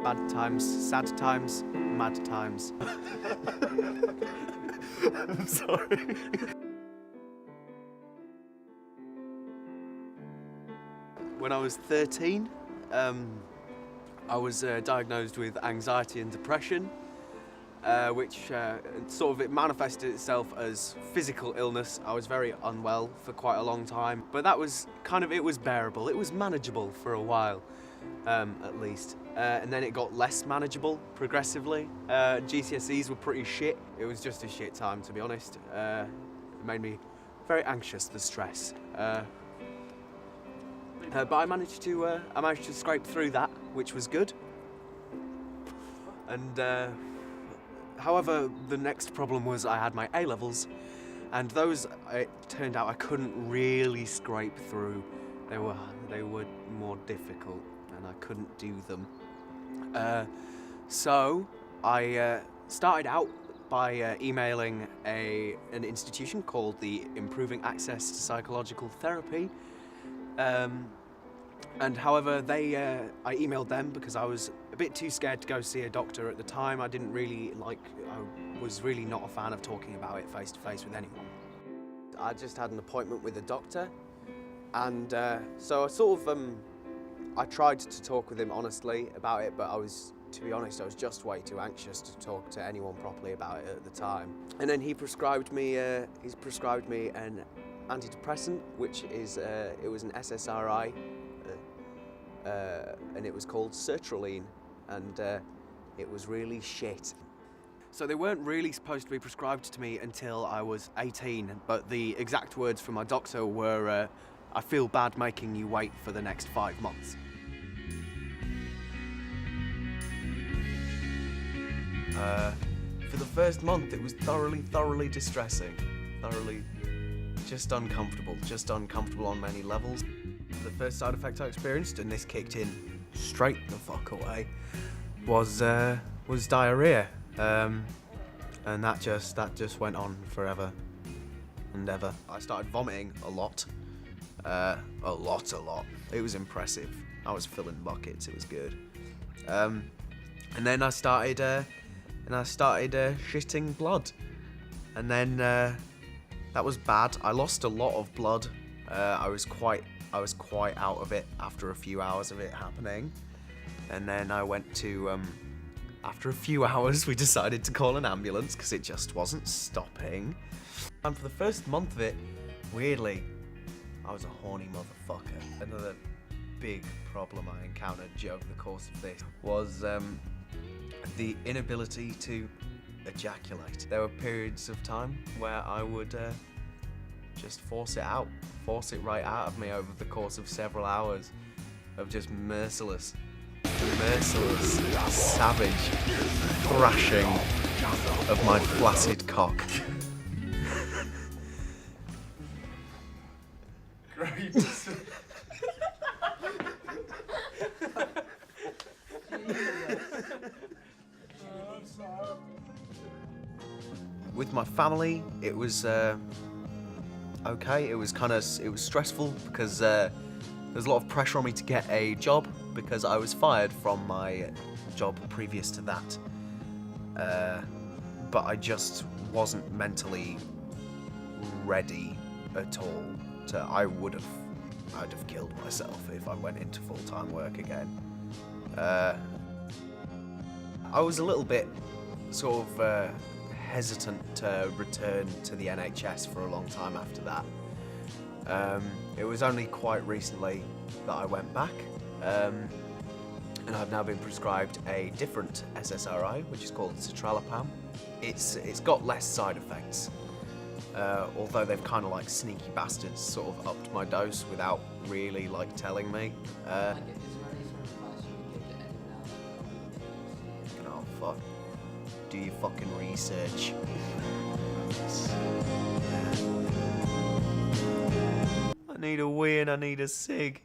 bad times, sad times, mad times. I'm sorry. When I was 13, I was diagnosed with anxiety and depression, which it manifested itself as physical illness. I was very unwell for quite a long time, but that was it was bearable. It was manageable for a while, at least. And then it got less manageable progressively. GCSEs were pretty shit. It was just a shit time, to be honest. It made me very anxious, the stress. But I managed to scrape through that, which was good. And however, the next problem was I had my A-levels, and those, it turned out I couldn't really scrape through. They were more difficult, and I couldn't do them. So I started out by emailing an institution called the Improving Access to Psychological Therapy. And however, I emailed them because I was a bit too scared to go see a doctor at the time. I was really not a fan of talking about it face to face with anyone. I just had an appointment with a doctor, and so I tried to talk with him honestly about it, but to be honest, I was just way too anxious to talk to anyone properly about it at the time. And then he prescribed me an antidepressant, which is it was an SSRI, and it was called sertraline, and it was really shit. So they weren't really supposed to be prescribed to me until I was 18, but the exact words from my doctor were, "I feel bad making you wait for the next 5 months." For the first month, it was thoroughly distressing, just uncomfortable on many levels. The first side effect I experienced, and this kicked in straight the fuck away, was diarrhea, and that just went on forever and ever. I started vomiting a lot. It was impressive. I was filling buckets. It was good. And then I started shitting blood, and then that was bad. I lost a lot of blood. I was quite out of it after a few hours of it happening, and then I went to. After a few hours, we decided to call an ambulance because it just wasn't stopping. And for the first month of it, weirdly, I was a horny motherfucker. Another big problem I encountered over the course of this was the inability to ejaculate. There were periods of time where I would just force it right out of me over the course of several hours of just merciless, savage thrashing of my flaccid cock. Great. With my family, it was okay. It was stressful because there was a lot of pressure on me to get a job because I was fired from my job previous to that. But I just wasn't mentally ready at all. I'd have killed myself if I went into full-time work again. I was a little bit hesitant to return to the NHS for a long time after that. It was only quite recently that I went back, and I've now been prescribed a different SSRI, which is called citralopam. It's got less side effects, although they've sneaky bastards upped my dose without really telling me. Oh fuck. Do your fucking research. I need a wee and I need a cig.